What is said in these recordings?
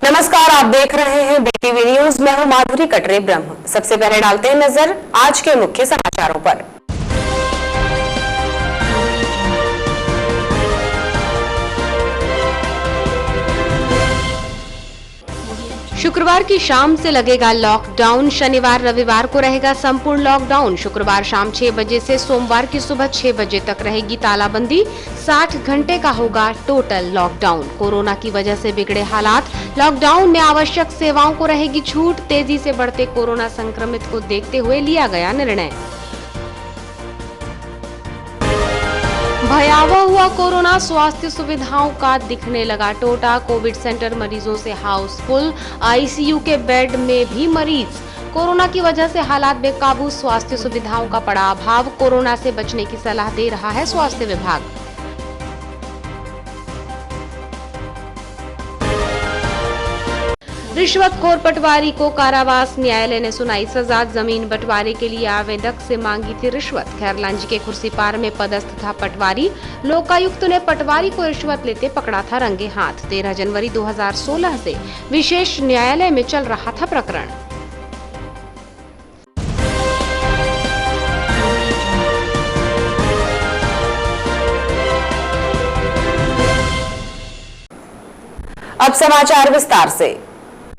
नमस्कार, आप देख रहे हैं बीटीवी न्यूज। मैं हूं माधुरी कटरे ब्रह्म। सबसे पहले डालते हैं नजर आज के मुख्य समाचारों पर। शुक्रवार की शाम से लगेगा लॉकडाउन। शनिवार रविवार को रहेगा संपूर्ण लॉकडाउन। शुक्रवार शाम 6 बजे से सोमवार की सुबह 6 बजे तक रहेगी तालाबंदी। 60 घंटे का होगा टोटल लॉकडाउन। कोरोना की वजह से बिगड़े हालात, लॉकडाउन में आवश्यक सेवाओं को रहेगी छूट। तेजी से बढ़ते कोरोना संक्रमित को देखते हुए लिया गया निर्णय। भयावह हुआ कोरोना, स्वास्थ्य सुविधाओं का दिखने लगा टोटा। कोविड सेंटर मरीजों से हाउसफुल, आईसीयू के बेड में भी मरीज। कोरोना की वजह से हालात बेकाबू, स्वास्थ्य सुविधाओं का पड़ा अभाव। कोरोना से बचने की सलाह दे रहा है स्वास्थ्य विभाग। रिश्वतखोर पटवारी को कारावास, न्यायालय ने सुनाई सजा। जमीन बंटवारे के लिए आवेदक से मांगी थी रिश्वत। खैरलांजी के खुर्सीपार में पदस्थ था पटवारी। लोकायुक्त ने पटवारी को रिश्वत लेते पकड़ा था रंगे हाथ। 13 जनवरी 2016 से विशेष न्यायालय में चल रहा था प्रकरण। अब समाचार विस्तार से।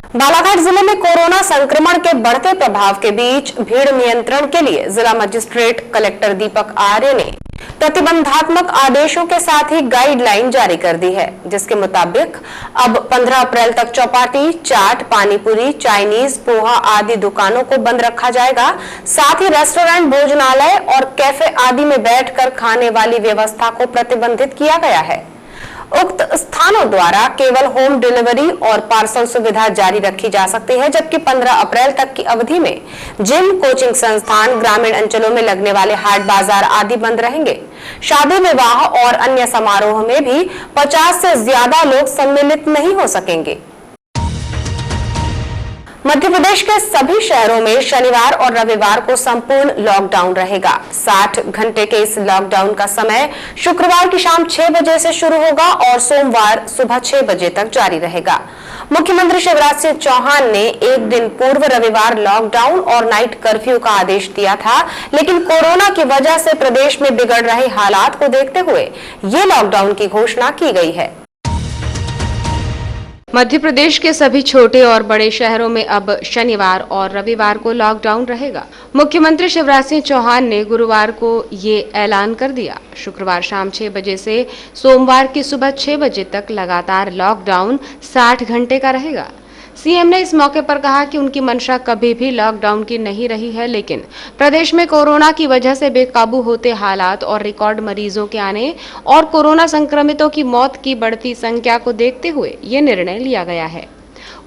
बालाघाट जिले में कोरोना संक्रमण के बढ़ते प्रभाव के बीच भीड़ नियंत्रण के लिए जिला मजिस्ट्रेट कलेक्टर दीपक आर्य ने प्रतिबंधात्मक आदेशों के साथ ही गाइडलाइन जारी कर दी है, जिसके मुताबिक अब 15 अप्रैल तक चौपाटी, चाट, पानीपुरी, चाइनीज, पोहा आदि दुकानों को बंद रखा जाएगा। साथ ही रेस्टोरेंट, भोजनालय और कैफे आदि में बैठकर खाने वाली व्यवस्था को प्रतिबंधित किया गया है। उक्त स्थानों द्वारा केवल होम डिलीवरी और पार्सल सुविधा जारी रखी जा सकती है, जबकि 15 अप्रैल तक की अवधि में जिम, कोचिंग संस्थान, ग्रामीण अंचलों में लगने वाले हाट बाजार आदि बंद रहेंगे। शादी, विवाह और अन्य समारोह में भी 50 से ज्यादा लोग सम्मिलित नहीं हो सकेंगे। मध्य प्रदेश के सभी शहरों में शनिवार और रविवार को संपूर्ण लॉकडाउन रहेगा। 60 घंटे के इस लॉकडाउन का समय शुक्रवार की शाम 6 बजे से शुरू होगा और सोमवार सुबह 6 बजे तक जारी रहेगा। मुख्यमंत्री शिवराज सिंह चौहान ने एक दिन पूर्व रविवार लॉकडाउन और नाइट कर्फ्यू का आदेश दिया था, लेकिन कोरोना की वजह से प्रदेश में बिगड़ रहे हालात को देखते हुए ये लॉकडाउन की घोषणा की गई है। मध्य प्रदेश के सभी छोटे और बड़े शहरों में अब शनिवार और रविवार को लॉकडाउन रहेगा। मुख्यमंत्री शिवराज सिंह चौहान ने गुरुवार को ये ऐलान कर दिया। शुक्रवार शाम 6 बजे से सोमवार की सुबह 6 बजे तक लगातार लॉकडाउन 60 घंटे का रहेगा। सीएम ने इस मौके पर कहा कि उनकी मंशा कभी भी लॉकडाउन की नहीं रही है, लेकिन प्रदेश में कोरोना की वजह से बेकाबू होते हालात और रिकॉर्ड मरीजों के आने और कोरोना संक्रमितों की मौत की बढ़ती संख्या को देखते हुए ये निर्णय लिया गया है।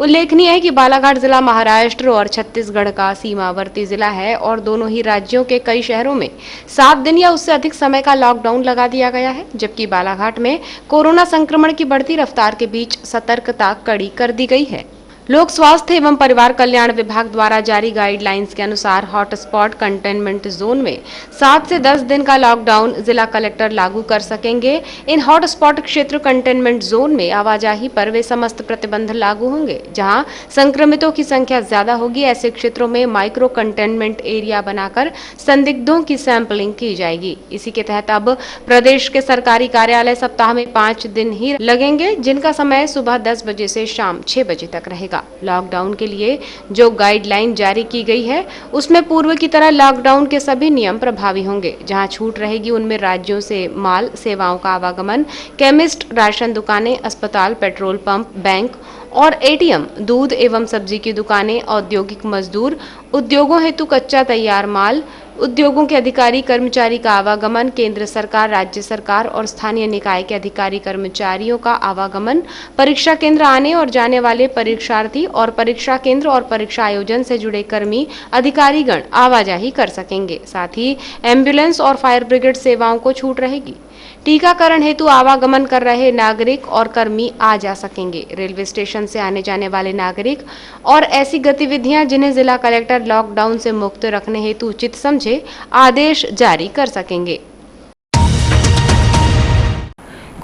उल्लेखनीय है कि बालाघाट जिला महाराष्ट्र और छत्तीसगढ़ का सीमावर्ती जिला है और दोनों ही राज्यों के कई शहरों में 7 दिन या उससे अधिक समय का लॉकडाउन लगा दिया गया है, जबकि बालाघाट में कोरोना संक्रमण की बढ़ती रफ्तार के बीच सतर्कता कड़ी कर दी गई है। लोक स्वास्थ्य एवं परिवार कल्याण विभाग द्वारा जारी गाइडलाइंस के अनुसार हॉटस्पॉट कंटेनमेंट जोन में 7 से 10 दिन का लॉकडाउन जिला कलेक्टर लागू कर सकेंगे। इन हॉटस्पॉट क्षेत्र कंटेनमेंट जोन में आवाजाही पर वे समस्त प्रतिबंध लागू होंगे। जहां संक्रमितों की संख्या ज्यादा होगी, ऐसे क्षेत्रों में माइक्रो कंटेनमेंट एरिया बनाकर संदिग्धों की सैंपलिंग की जाएगी। इसी के तहत अब प्रदेश के सरकारी कार्यालय सप्ताह में 5 दिन ही लगेंगे, जिनका समय सुबह 10 बजे से शाम 6 बजे तक रहेगा। लॉकडाउन के लिए जो गाइडलाइन जारी की गई है उसमें पूर्व की तरह लॉकडाउन के सभी नियम प्रभावी होंगे। जहां छूट रहेगी उनमें राज्यों से माल सेवाओं का आवागमन, केमिस्ट, राशन दुकानें, अस्पताल, पेट्रोल पंप, बैंक और एटीएम, दूध एवं सब्जी की दुकानें, औद्योगिक मजदूर, उद्योगों हेतु कच्चा तैयार माल, उद्योगों के अधिकारी कर्मचारी का आवागमन, केंद्र सरकार, राज्य सरकार और स्थानीय निकाय के अधिकारी कर्मचारियों का आवागमन, परीक्षा केंद्र आने और जाने वाले परीक्षार्थी और परीक्षा केंद्र और परीक्षा आयोजन से जुड़े कर्मी अधिकारीगण आवाजाही कर सकेंगे। साथ ही एम्बुलेंस और फायर ब्रिगेड सेवाओं को छूट रहेगी। टीकाकरण हेतु आवागमन कर रहे नागरिक और कर्मी आ जा सकेंगे। रेलवे स्टेशन से आने जाने वाले नागरिक और ऐसी गतिविधियां जिन्हें जिला कलेक्टर लॉकडाउन से मुक्त रखने हेतु उचित समझे आदेश जारी कर सकेंगे।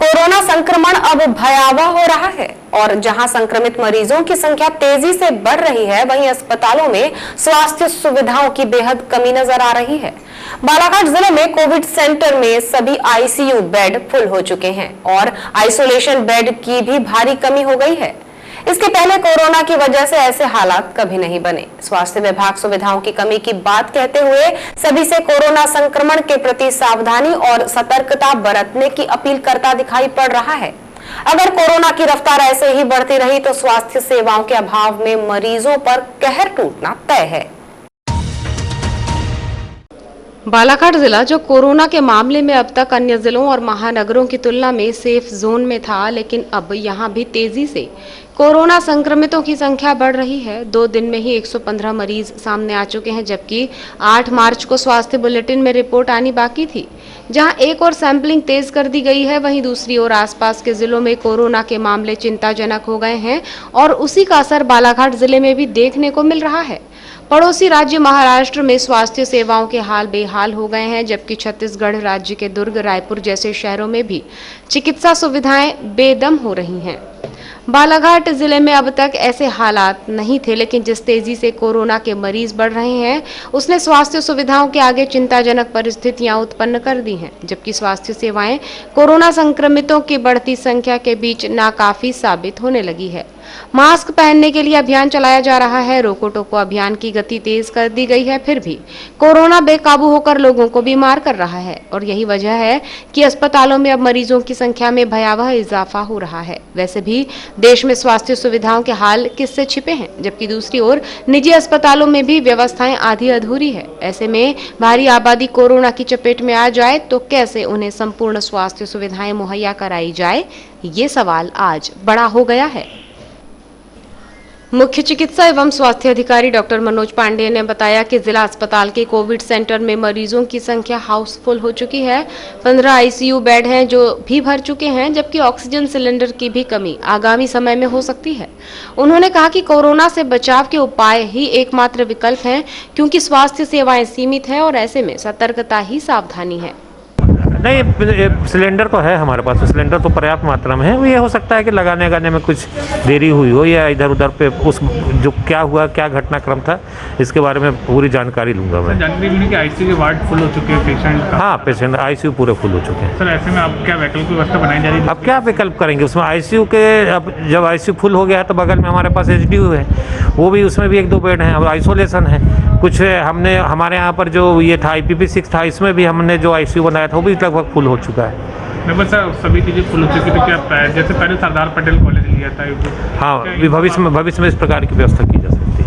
कोरोना संक्रमण अब भयावह हो रहा है और जहां संक्रमित मरीजों की संख्या तेजी से बढ़ रही है, वहीं अस्पतालों में स्वास्थ्य सुविधाओं की बेहद कमी नजर आ रही है। बालाघाट जिले में कोविड सेंटर में सभी आईसीयू बेड फुल हो चुके हैं और आइसोलेशन बेड की भी भारी कमी हो गई है। इसके पहले कोरोना की वजह से ऐसे हालात कभी नहीं बने। स्वास्थ्य विभाग सुविधाओं की कमी की बात कहते हुए सभी से कोरोना संक्रमण के प्रति सावधानी और सतर्कता बरतने की अपील करता दिखाई पड़ रहा है। अगर कोरोना की रफ्तार ऐसे ही बढ़ती रही तो स्वास्थ्य सेवाओं के अभाव में मरीजों पर कहर टूटना तय है। बालाघाट जिला जो कोरोना के मामले में अब तक अन्य जिलों और महानगरों की तुलना में सेफ जोन में था, लेकिन अब यहां भी तेजी से कोरोना संक्रमितों की संख्या बढ़ रही है। 2 दिन में ही 115 मरीज सामने आ चुके हैं, जबकि 8 मार्च को स्वास्थ्य बुलेटिन में रिपोर्ट आनी बाकी थी। जहां एक और सैंपलिंग तेज कर दी गई है, वहीं दूसरी ओर आसपास के जिलों में कोरोना के मामले चिंताजनक हो गए हैं और उसी का असर बालाघाट जिले में भी देखने को मिल रहा है। पड़ोसी राज्य महाराष्ट्र में स्वास्थ्य सेवाओं के हाल बेहाल हो गए हैं, जबकि छत्तीसगढ़ राज्य के दुर्ग, रायपुर जैसे शहरों में भी चिकित्सा सुविधाएं बेदम हो रही हैं। बालाघाट जिले में अब तक ऐसे हालात नहीं थे, लेकिन जिस तेजी से कोरोना के मरीज बढ़ रहे हैं, उसने स्वास्थ्य सुविधाओं के आगे चिंताजनक परिस्थितियां उत्पन्न कर दी हैं, जबकि स्वास्थ्य सेवाएं कोरोना संक्रमितों की बढ़ती संख्या के बीच नाकाफी साबित होने लगी है। मास्क पहनने के लिए अभियान चलाया जा रहा है। रोको टोको अभियान की गति तेज कर दी गई है, फिर भी कोरोना बेकाबू होकर लोगों को बीमार कर रहा है और यही वजह है कि अस्पतालों में अब मरीजों की संख्या में भयावह इजाफा हो रहा है। वैसे भी देश में स्वास्थ्य सुविधाओं के हाल किससे छिपे हैं, जबकि दूसरी ओर निजी अस्पतालों में भी व्यवस्थाएं आधी अधूरी है। ऐसे में भारी आबादी कोरोना की चपेट में आ जाए तो कैसे उन्हें संपूर्ण स्वास्थ्य सुविधाएं मुहैया कराई जाए, ये सवाल आज बड़ा हो गया है। मुख्य चिकित्सा एवं स्वास्थ्य अधिकारी डॉक्टर मनोज पांडेय ने बताया कि जिला अस्पताल के कोविड सेंटर में मरीजों की संख्या हाउसफुल हो चुकी है। 15 आईसीयू बेड हैं जो भी भर चुके हैं, जबकि ऑक्सीजन सिलेंडर की भी कमी आगामी समय में हो सकती है। उन्होंने कहा कि कोरोना से बचाव के उपाय ही एकमात्र विकल्प हैं, क्योंकि स्वास्थ्य सेवाएं सीमित हैं और ऐसे में सतर्कता ही सावधानी है। नहीं, सिलेंडर तो है हमारे पास, सिलेंडर तो पर्याप्त मात्रा में है। ये हो सकता है कि लगाने में कुछ देरी हुई हो या इधर उधर पे उस जो क्या हुआ, क्या घटनाक्रम था, इसके बारे में पूरी जानकारी लूंगा मैं। जानकारी मिली कि आईसीयू के वार्ड फुल हो चुके हैं पेशेंट का। हाँ, पेशेंट आईसीयू पूरे फुल हो चुके हैं। सर, ऐसे में अब क्या वैकल्पिक व्यवस्था बनाई जा रही है? अब क्या विकल्प करेंगे उसमें? आईसीयू के अब जब आईसीयू फुल हो गया है तो बगल में हमारे पास एचडीयू है, वो भी उसमें भी 1-2 बेड हैं। अब आइसोलेशन है कुछ। हमने हमारे यहाँ पर जो ये था IPP-6 था, इसमें भी हमने जो आईसीयू बनाया था वो भी लगभग फुल हो चुका है। बस सर, सभी चीज़ें फुल हो चुकी, तो क्या जैसे पहले सरदार पटेल कॉलेज लिया था? हाँ, भविष्य में इस प्रकार की व्यवस्था की जा सकती है।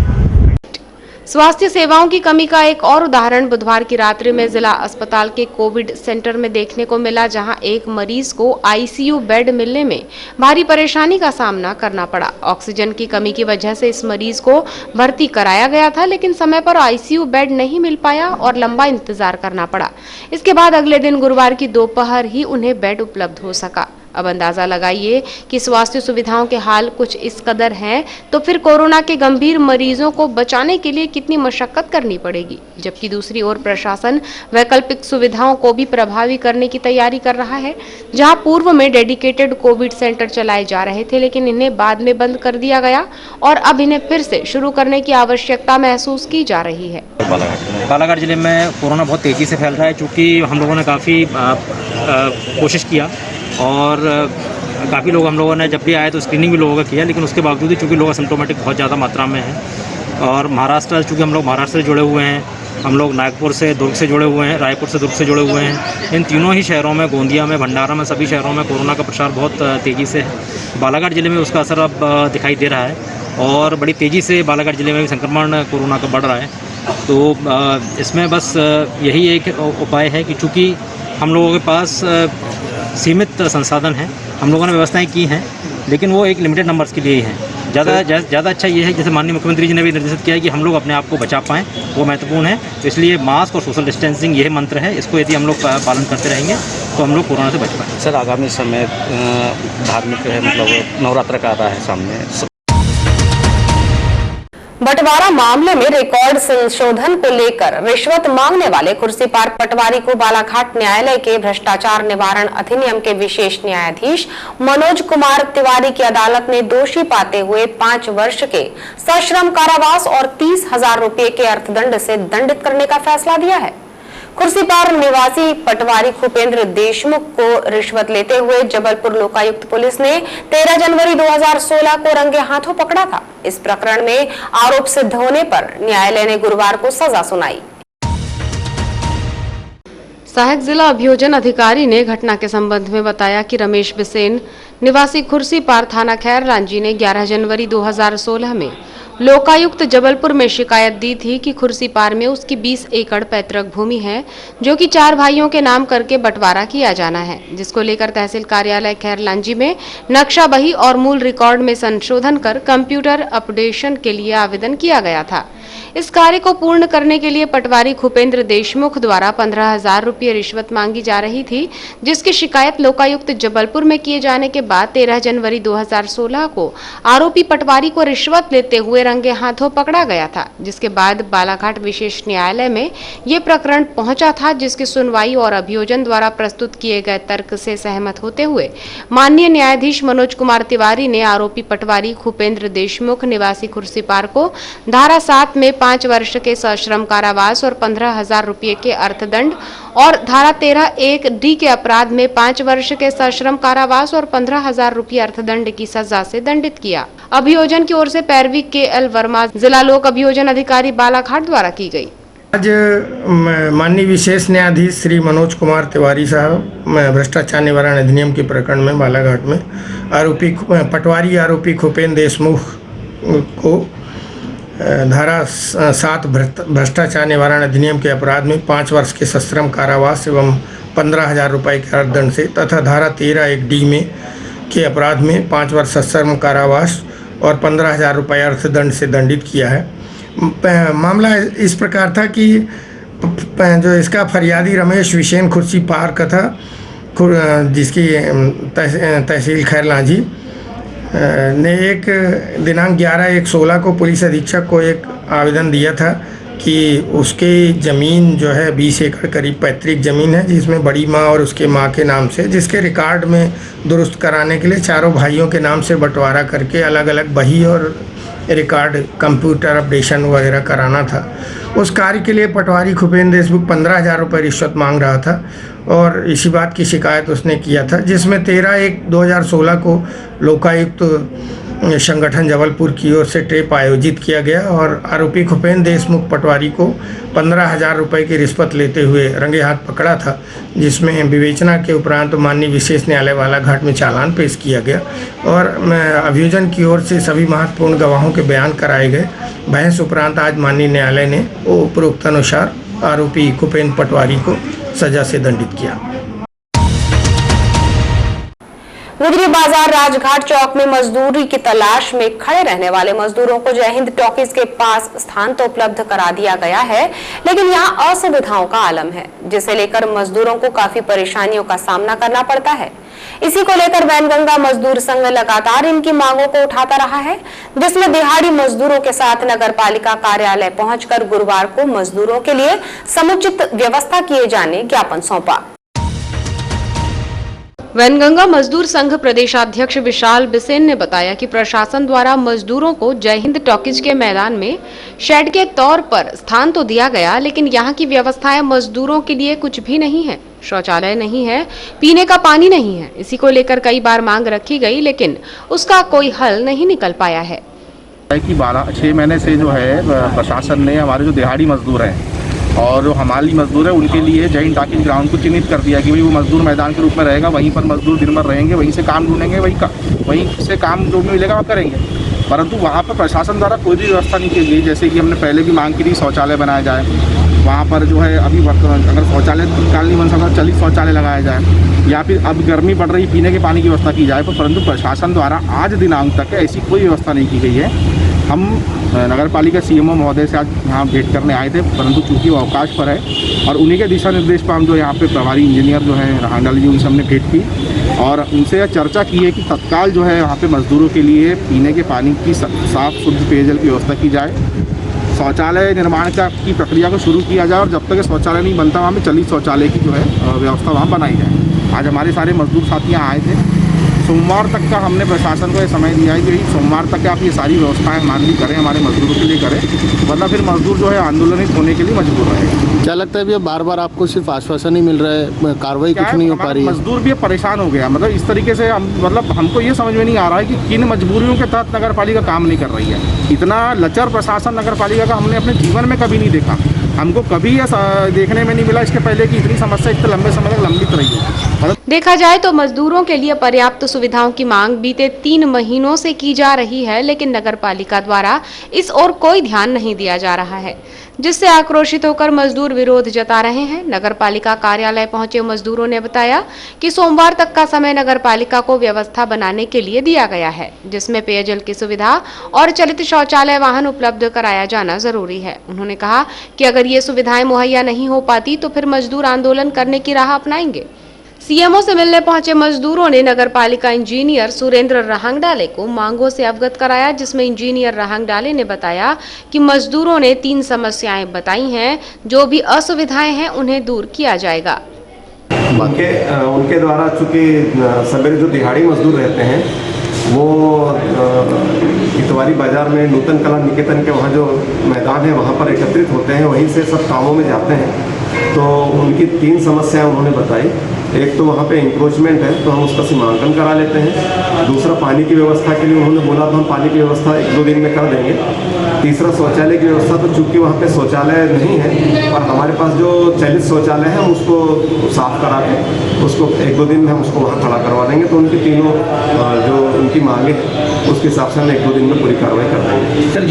स्वास्थ्य सेवाओं की कमी का एक और उदाहरण बुधवार की रात्रि में जिला अस्पताल के कोविड सेंटर में देखने को मिला, जहां एक मरीज को आईसीयू बेड मिलने में भारी परेशानी का सामना करना पड़ा। ऑक्सीजन की कमी की वजह से इस मरीज को भर्ती कराया गया था, लेकिन समय पर आईसीयू बेड नहीं मिल पाया और लंबा इंतजार करना पड़ा। इसके बाद अगले दिन गुरुवार की दोपहर ही उन्हें बेड उपलब्ध हो सका। अब अंदाजा लगाइए कि स्वास्थ्य सुविधाओं के हाल कुछ इस कदर हैं, तो फिर कोरोना के गंभीर मरीजों को बचाने के लिए कितनी मशक्कत करनी पड़ेगी। जबकि दूसरी ओर प्रशासन वैकल्पिक सुविधाओं को भी प्रभावी करने की तैयारी कर रहा है। जहां पूर्व में डेडिकेटेड कोविड सेंटर चलाए जा रहे थे, लेकिन इन्हें बाद में बंद कर दिया गया और अब इन्हें फिर से शुरू करने की आवश्यकता महसूस की जा रही है। बालाघाट जिले में कोरोना बहुत तेज़ी से फैल रहा है, चूँकि हम लोगों ने काफ़ी कोशिश किया और काफ़ी लोग हम लोगों ने जब भी आए तो स्क्रीनिंग भी लोगों का किया, लेकिन उसके बावजूद ही चूँकि लोग असिम्प्टोमेटिक बहुत ज़्यादा मात्रा में हैं और महाराष्ट्र, चूँकि हम लोग महाराष्ट्र से जुड़े हुए हैं, हम लोग नागपुर से, दुर्ग से जुड़े हुए हैं, रायपुर से, दुर्ग से जुड़े हुए हैं। इन तीनों ही शहरों में, गोंदिया में, भंडारा में, सभी शहरों में कोरोना का प्रसार बहुत तेज़ी से है। बालाघाट जिले में उसका असर अब दिखाई दे रहा है और बड़ी तेज़ी से बालाघाट जिले में भी संक्रमण कोरोना का बढ़ रहा है। तो इसमें बस यही एक उपाय है कि चूँकि हम लोगों के पास सीमित संसाधन हैं, हम लोगों ने व्यवस्थाएं की हैं, लेकिन वो एक लिमिटेड नंबर्स के लिए ही हैं। ज़्यादा अच्छा ये है, जैसे माननीय मुख्यमंत्री जी ने भी निर्देशित किया है कि हम लोग अपने आप को बचा पाएँ, वो महत्वपूर्ण है। तो इसलिए मास्क और सोशल डिस्टेंसिंग यही मंत्र है, इसको यदि हम लोग पालन करते रहेंगे तो हम लोग कोरोना से बच पाएँ। सर, आगामी समय धार्मिक है, मतलब नवरात्र का आ रहा है सामने। बंटवारा मामले में रिकॉर्ड संशोधन को लेकर रिश्वत मांगने वाले कुर्सीपार पटवारी को बालाघाट न्यायालय के भ्रष्टाचार निवारण अधिनियम के विशेष न्यायाधीश मनोज कुमार तिवारी की अदालत ने दोषी पाते हुए 5 वर्ष के सश्रम कारावास और 30,000 रुपए के अर्थदंड से दंडित करने का फैसला दिया है। कुर्सीपार निवासी पटवारी भूपेंद्र देशमुख को रिश्वत लेते हुए जबलपुर लोकायुक्त पुलिस ने 13 जनवरी 2016 को रंगे हाथों पकड़ा था। इस प्रकरण में आरोप सिद्ध होने पर न्यायालय ने गुरुवार को सजा सुनाई। सहायक जिला अभियोजन अधिकारी ने घटना के संबंध में बताया कि रमेश बिसेन निवासी खुर्सीपार थाना खैर लांजी ने 11 जनवरी 2016 में लोकायुक्त जबलपुर में शिकायत दी थी कि खुर्सीपार में उसकी 20 एकड़ पैतृक भूमि है जो कि 4 भाइयों के नाम करके बंटवारा किया जाना है, जिसको लेकर तहसील कार्यालय खैर लांजी में नक्शा बही और मूल रिकॉर्ड में संशोधन कर कंप्यूटर अपडेशन के लिए आवेदन किया गया था। इस कार्य को पूर्ण करने के लिए पटवारी भूपेंद्र देशमुख द्वारा 15,000 रुपये रिश्वत मांगी जा रही थी, जिसकी शिकायत लोकायुक्त जबलपुर में किए जाने के बाद 13 जनवरी 2016 को आरोपी पटवारी को रिश्वत लेते हुए रंगे हाथों पकड़ा गया था, जिसके बाद बालाघाट विशेष न्यायालय में ये प्रकरण पहुंचा था, जिसकी सुनवाई और अभियोजन द्वारा प्रस्तुत किए गए तर्क से सहमत होते हुए माननीय न्यायाधीश मनोज कुमार तिवारी ने आरोपी पटवारी भूपेंद्र देशमुख निवासी खुर्सीपार को धारा 7 में 5 वर्ष के सश्रम कारावास और 15,000 रुपये के अर्थदंड और धारा 13(1)(d) के अपराध में 5 वर्ष के सश्रम कारावास और 15,000 रुपये अर्थदंड की सजा से दंडित किया। अभियोजन की ओर से पैरवी के.एल. वर्मा जिला लोक अभियोजन अधिकारी बालाघाट द्वारा की गई। आज माननीय विशेष न्यायाधीश श्री मनोज कुमार तिवारी साहब भ्रष्टाचार निवारण अधिनियम के प्रकरण में बालाघाट में पटवारी आरोपी भूपेंद्र देशमुख को धारा 7 भ्रष्टाचार निवारण अधिनियम के अपराध में 5 वर्ष के सश्रम कारावास एवं 15,000 रुपये के अर्थदंड से तथा धारा 13(1)(d) में के अपराध में 5 वर्ष सश्रम कारावास और 15,000 रुपये अर्थदंड से दंडित किया है। मामला इस प्रकार था कि जो इसका फरियादी रमेश बिसेन खुर्सीपार का था, जिसकी तहसील खैर लांजी ने एक दिनांक 11/1/16 को पुलिस अधीक्षक को एक आवेदन दिया था कि उसकी ज़मीन जो है 20 एकड़ करीब पैतृक ज़मीन है, जिसमें बड़ी माँ और उसके माँ के नाम से, जिसके रिकॉर्ड में दुरुस्त कराने के लिए चारों भाइयों के नाम से बंटवारा करके अलग अलग बही और रिकॉर्ड कंप्यूटर अपडेशन वगैरह कराना था। उस कार्य के लिए पटवारी भूपेंद्र देशमुख 15,000 रुपये रिश्वत मांग रहा था और इसी बात की शिकायत उसने किया था, जिसमें 13/1/2016 को लोकायुक्त संगठन जबलपुर की ओर से टेप आयोजित किया गया और आरोपी भूपेंद्र देशमुख पटवारी को 15,000 रुपये की रिश्वत लेते हुए रंगे हाथ पकड़ा था, जिसमें विवेचना के उपरांत माननीय विशेष न्यायालय बालाघाट में चालान पेश किया गया और अभियोजन की ओर से सभी महत्वपूर्ण गवाहों के बयान कराए गए। बहस उपरांत आज माननीय न्यायालय ने उपरोक्त अनुसार आरोपी भूपेंद्र पटवारी को सजा से दंडित किया। गुदरी बाजार राजघाट चौक में मजदूरी की तलाश में खड़े रहने वाले मजदूरों को जय हिंद टॉकीज के पास स्थान तो उपलब्ध करा दिया गया है, लेकिन यहां असुविधाओं का आलम है, जिसे लेकर मजदूरों को काफी परेशानियों का सामना करना पड़ता है। इसी को लेकर वैनगंगा मजदूर संघ लगातार इनकी मांगों को उठाता रहा है, जिसमें दिहाड़ी मजदूरों के साथ नगर पालिका कार्यालय पहुंचकर गुरुवार को मजदूरों के लिए समुचित व्यवस्था किए जाने ज्ञापन सौंपा। वैनगंगा मजदूर संघ प्रदेशाध्यक्ष विशाल बिसेन ने बताया कि प्रशासन द्वारा मजदूरों को जय हिंद टॉकीज के मैदान में शेड के तौर पर स्थान तो दिया गया, लेकिन यहाँ की व्यवस्थाएं मजदूरों के लिए कुछ भी नहीं है। शौचालय नहीं है, पीने का पानी नहीं है। इसी को लेकर कई बार मांग रखी गई, लेकिन उसका कोई हल नहीं निकल पाया है। कि 6 महीने से जो है प्रशासन ने हमारे जो दिहाड़ी मजदूर हैं और जो हमाली मजदूर है उनके लिए जय हिंद टॉकीज ग्राउंड को चिन्हित कर दिया कि भाई वो मजदूर मैदान के रूप में रहेगा, वहीं पर मजदूर दिन भर रहेंगे, वहीं से काम ढूंढेंगे, वहीं से काम जो भी मिलेगा वो करेंगे। परंतु वहाँ पर प्रशासन द्वारा कोई भी व्यवस्था नहीं की गई। जैसे कि हमने पहले भी मांग की थी शौचालय बनाया जाए, वहाँ पर जो है अभी अगर शौचालय तत्काल नहीं बन सकता, चलित शौचालय लगाया जाए, या फिर अब गर्मी पड़ रही पीने के पानी की व्यवस्था की जाए, परंतु प्रशासन द्वारा आज दिनांक तक ऐसी कोई व्यवस्था नहीं की गई है हम नगर पालिका CMO महोदय से आज यहाँ भेंट करने आए थे, परंतु चूँकि वो अवकाश पर है और उन्हीं के दिशा निर्देश पर हम जो यहाँ पे प्रभारी इंजीनियर जो हैं रहांगडाले जी, उनसे हमने भेंट की और उनसे यह चर्चा की है कि तत्काल जो है यहाँ पे मजदूरों के लिए पीने के पानी की साफ शुद्ध पेयजल की व्यवस्था की जाए, शौचालय निर्माण की प्रक्रिया को शुरू किया जाए और जब तक शौचालय नहीं बनता वहाँ पे चलित शौचालय की जो है व्यवस्था वहाँ बनाई जाए। आज हमारे सारे मजदूर साथी यहाँ आए थे। सोमवार तक का हमने प्रशासन को ये समय दिया है कि सोमवार तक आप ये सारी व्यवस्थाएं हमारे लिए करें, हमारे मजदूरों के लिए करें, वरना फिर मजदूर जो है आंदोलनित होने के लिए मजबूर रहेगा। क्या लगता है भैया बार बार आपको सिर्फ आश्वासन ही मिल रहा है, कार्रवाई कुछ नहीं हो पा रही है? मजदूर भी परेशान हो गया, मतलब इस तरीके से हम हमको ये समझ में नहीं आ रहा है कि किन मजबूरियों के तहत नगर पालिका काम नहीं कर रही है। इतना लचर प्रशासन नगर पालिका का हमने अपने जीवन में कभी नहीं देखा। हमको कभी ऐसा देखने में नहीं मिला इसके पहले कि इतनी समस्या इतने लंबे समय तक लंबित रही है। देखा जाए तो मजदूरों के लिए पर्याप्त सुविधाओं की मांग बीते 3 महीनों से की जा रही है, लेकिन नगर पालिका द्वारा इस ओर कोई ध्यान नहीं दिया जा रहा है, जिससे आक्रोशित होकर मजदूर विरोध जता रहे हैं। नगर पालिका कार्यालय पहुंचे मजदूरों ने बताया कि सोमवार तक का समय नगर पालिका को व्यवस्था बनाने के लिए दिया गया है, जिसमें पेयजल की सुविधा और चलित शौचालय वाहन उपलब्ध कराया जाना जरूरी है। उन्होंने कहा कि अगर ये सुविधाएं मुहैया नहीं हो पाती तो फिर मजदूर आंदोलन करने की राह अपनाएंगे। CMO से मिलने पहुंचे मजदूरों ने नगर पालिका इंजीनियर सुरेंद्र रहांगडाले को मांगों से अवगत कराया, जिसमें इंजीनियर रहांगडाले ने बताया कि मजदूरों ने 3 समस्याएं बताई हैं, जो भी असुविधाएं हैं उन्हें दूर किया जाएगा। उनके द्वारा चूँकि सवेरे जो दिहाड़ी मजदूर रहते हैं वो इतवारी बाज़ार में नूतन कला निकेतन के वहाँ जो मैदान है वहाँ पर एकत्रित होते हैं, वहीं से सब कामों में जाते हैं। तो उनकी 3 समस्याएं उन्होंने बताई। एक तो वहाँ पे इंक्रोचमेंट है, तो हम उसका सीमांकन करा लेते हैं। दूसरा, पानी की व्यवस्था के लिए उन्होंने बोला तो हम पानी की व्यवस्था 1-2 दिन में कर देंगे। तीसरा, शौचालय की व्यवस्था, तो चूँकि वहाँ पे शौचालय नहीं है और हमारे पास जो चलित शौचालय है हम उसको साफ़ करा के उसको 1-2 दिन में हम उसको वहाँ खड़ा करवा देंगे। तो उनकी तीनों जो उनकी मांगे उसके हिसाब से हम 1-2 दिन में पूरी कार्रवाई कर देंगे।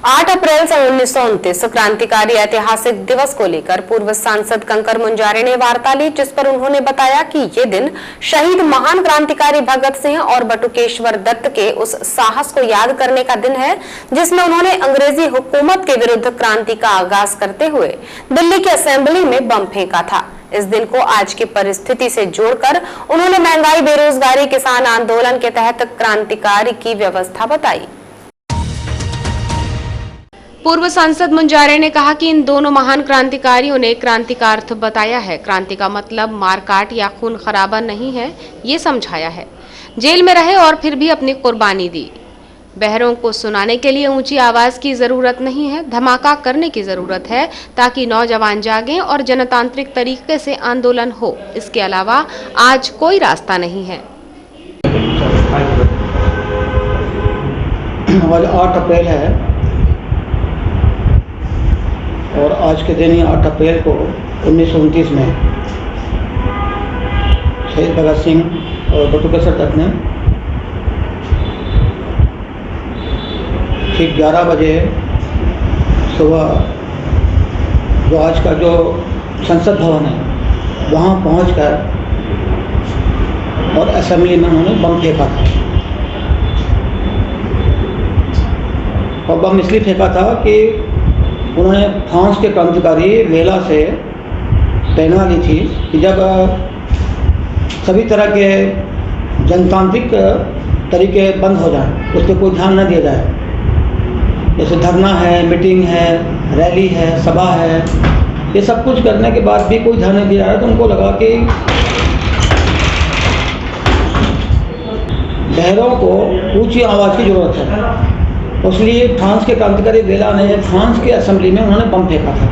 8 अप्रैल सन 1929 क्रांतिकारी ऐतिहासिक दिवस को लेकर पूर्व सांसद कंकर मुंजारे ने वार्ता ली, जिस पर उन्होंने बताया कि ये दिन शहीद महान क्रांतिकारी भगत सिंह और बटुकेश्वर दत्त के उस साहस को याद करने का दिन है, जिसमें उन्होंने अंग्रेजी हुकूमत के विरुद्ध क्रांति का आगाज करते हुए दिल्ली की असेंबली में बम फेंका था। इस दिन को आज की परिस्थिति से जोड़कर उन्होंने महंगाई, बेरोजगारी, किसान आंदोलन के तहत क्रांतिकारी की व्यवस्था बताई। पूर्व सांसद मुंजारे ने कहा कि इन दोनों महान क्रांतिकारियों ने क्रांति का अर्थ बताया है। क्रांति का मतलब मारकाट या खून खराबा नहीं है, ये समझाया है। जेल में रहे और फिर भी अपनी कुर्बानी दी। बहरों को सुनाने के लिए ऊंची आवाज की जरूरत नहीं है, धमाका करने की जरूरत है ताकि नौजवान जागें और जनतांत्रिक तरीके से आंदोलन हो। इसके अलावा आज कोई रास्ता नहीं है। आज 8 अप्रैल है और आज के दिन ही 8 अप्रैल को 1929 में शहीद भगत सिंह और बटुकेश्वर दत्त ने ठीक 11 बजे सुबह जो आज का जो संसद भवन है वहाँ पहुंचकर और असेंबली में उन्होंने बम फेंका था। और बम इसलिए फेंका था कि उन्होंने फ्रांस के क्रांतिकारी वेला से प्रेरणा ली थी कि जब सभी तरह के जनतांत्रिक तरीके बंद हो जाएं, उस पर कोई ध्यान न दिया जाए, जैसे धरना है, मीटिंग है, रैली है, सभा है, ये सब कुछ करने के बाद भी कोई ध्यान नहीं दिया है, तो उनको लगा कि बहरों को ऊंची आवाज़ की ज़रूरत है। इसलिए फ्रांस के क्रांतिकारी वेला ने फ्रांस के असेंबली में उन्होंने बम फेंका था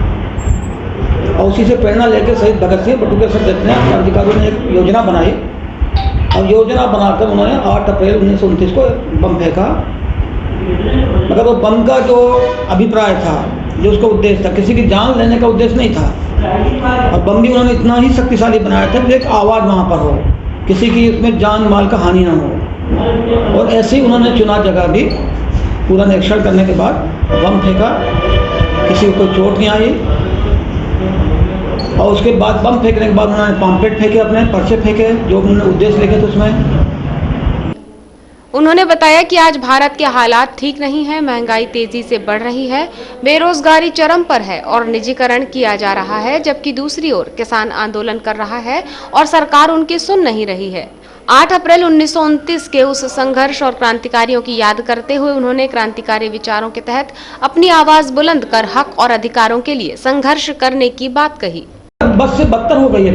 और उसी से प्रेरणा लेकर शहीद भगत सिंह बटुकेश्वर दत्त ने क्रांतिकारियों ने एक योजना बनाई और योजना बनाकर उन्होंने 8 अप्रैल 1929 को बम फेंका। मगर वो बम का जो अभिप्राय था, जो उसका उद्देश्य था, किसी की जान लेने का उद्देश्य नहीं था। और बम भी उन्होंने इतना ही शक्तिशाली बनाया था कि एक आवाज़ वहाँ पर हो, किसी की उसमें जान माल का हानि ना हो। और ऐसे ही उन्होंने चुनाव जगह भी पूरा निरीक्षण करने के बाद बम फेंका, किसी को कोई चोट नहीं आई। और उसके बाद बम फेंकने के बाद उन्होंने पम्पलेट फेंके, अपने पर्चे फेंके जो उन्होंने उद्देश्य लिखे थे उसमें। उन्होंने बताया कि आज भारत के हालात ठीक नहीं है, महंगाई तेजी से बढ़ रही है, बेरोजगारी चरम पर है और निजीकरण किया जा रहा है, जबकि दूसरी ओर किसान आंदोलन कर रहा है और सरकार उनकी सुन नहीं रही है। 8 अप्रैल 1929 के उस संघर्ष और क्रांतिकारियों की याद करते हुए उन्होंने क्रांतिकारी विचारों के तहत अपनी आवाज बुलंद कर हक और अधिकारों के लिए संघर्ष करने की बात कही। बस से बदतर हो गई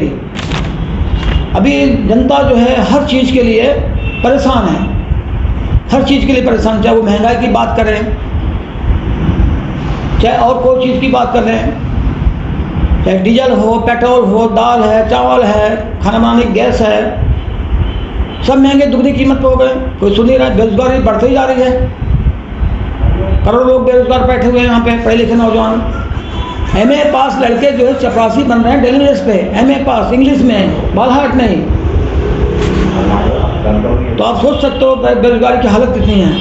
अभी जनता जो है हर चीज के लिए परेशान है, हर चीज के लिए परेशान, चाहे वो महंगाई की बात करें, चाहे और कोई चीज की बात कर रहे हैं, चाहे डीजल हो, पेट्रोल हो, दाल है, चावल है, खाना बनाने की गैस है, सब महंगे दुगनी कीमत पे हो गए। कोई सुन नहीं रहा है, बेरोजगारी बढ़ती ही जा रही है, करोड़ों लोग बेरोजगार बैठे हुए हैं यहाँ पे, पढ़े लिखे नौजवान। MA पास लड़के जो है चपरासी बन रहे हैं डेली बेस पे, MA पास इंग्लिश में, बालहाट नहीं। तो आप सोच सकते हो बेरोजगारी की हालत कितनी है।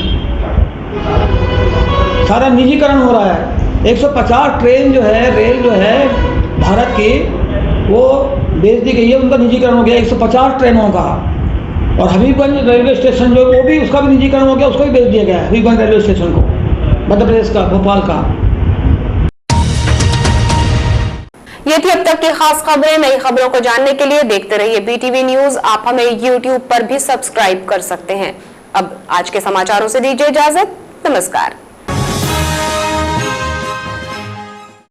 सारा निजीकरण हो रहा है। 150 ट्रेन जो है, रेल जो है भारत की, वो बेच दी गई है, उनका निजीकरण हो गया 150 ट्रेनों का। और हबीबगंज रेलवे स्टेशन जो वो भी, उसका भी निजीकरण हो गया, उसको भी बेच दिया गया है, हबीबगंज रेलवे स्टेशन को, मध्य प्रदेश का, भोपाल का। ये थी अब तक की खास खबरें। नई खबरों को जानने के लिए देखते रहिए BTV न्यूज। आप हमें YouTube पर भी सब्सक्राइब कर सकते हैं। अब आज के समाचारों से दीजिए इजाजत। नमस्कार।